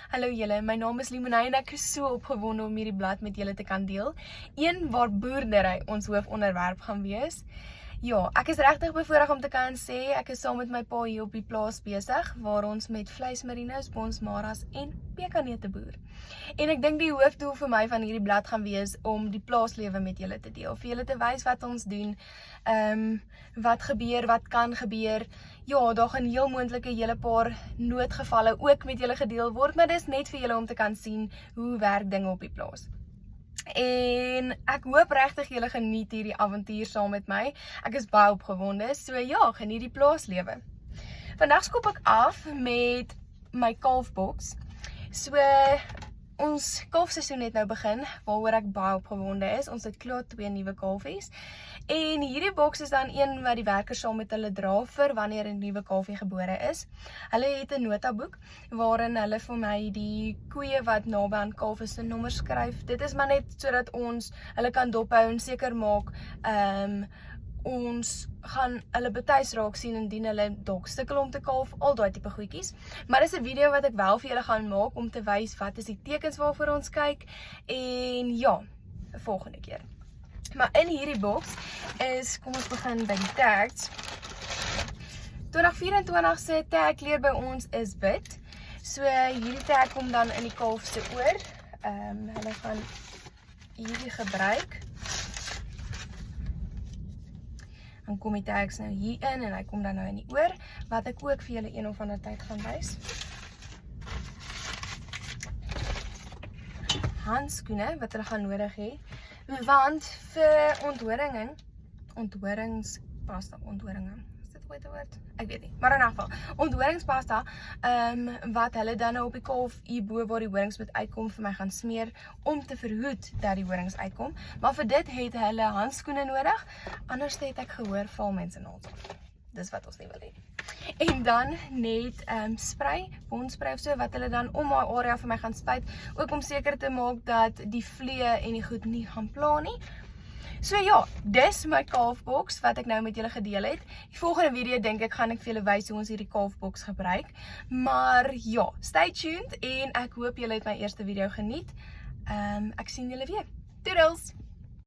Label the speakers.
Speaker 1: Hallo julle, my naam is Limonay en ek is so opgewonde om hierdie blad met julle te kan deel. Een waar boerdery ons hoofonderwerp gaan wees. Ja, ek is regtig bevoorreg om te kan sê, ek is saam met my pa hier op die plaas besig, waar ons met vleismerinos, bonsmaras en pekanneute boer. En ek dink die hoofdoel vir my van hierdie blad gaan wees om die plaaslewe met julle te deel, vir julle te wys wat ons doen, wat gebeur, wat kan gebeur. Ja, daar gaan heel moontlike hele paar noodgevalle ook met julle gedeel word, maar dis net vir julle om te kan sien hoe werk dinge op die plaas. En ek hoop regtig julle geniet hierdie avontuur saam met my. Ek is baie opgewonde, so ja, geniet die plaaslewe. Vandag skop ek af met my kalfboks. So ons kalfseisoen het nou begin, waaroor ek baie opgewonde is. Ons het klaar 2 nuwe kalfies. En hierdie boks is dan een wat die werkers saam met hulle dra vir wanneer 'n nuwe kalfie gebore is. Hulle het 'n notaboek waarin hulle vir my die koeie wat naby aan kalwe se nommer skryf. Dit is maar net sodat ons hulle kan dophou en seker maak ons gaan hulle betuis raak sien indien hulle dalk sukkel om te kalf, al daai tipe goedjies. Maar dis 'n video wat ek wel vir julle gaan maak om te wys wat is die tekens waarvoor ons kyk en ja, 'n volgende keer. Maar in hierdie boks is, kom ons begin by die tags. 2024 se tag kleur by ons is wit. So hierdie tag kom dan in die kalf se oor. Hulle gaan hierdie gebruik. Dan kom die tags nou hier in en hy kom dan nou in die oor, wat ek ook vir julle een of ander tyd gaan wys. Handskoene wat hulle gaan nodig hê, want vir onthouringspasta, is dit ooit 'n woord? Ek weet nie, maar in elk geval, onthouringspasta, wat hulle dan nou op die kalf hierbo waar die horings moet uitkom vir my gaan smeer, om te verhoed dat die horings uitkom, maar vir dit het hulle handskoene nodig, anders het ek gehoor val mense naels af. Dis wat ons nie wil hê. En dan net spray, bondspray of so, wat hulle dan om my area vir my gaan spuit, ook om seker te maak dat die vlee en die goed nie gaan pla nie. So ja, dis my kalfboks wat ek nou met julle gedeel het. Die volgende video dink ek gaan ek vir julle wys hoe ons hierdie kalfboks gebruik. Maar ja, stay tuned en ek hoop julle het my eerste video geniet. Ek sien julle weer. Toodles!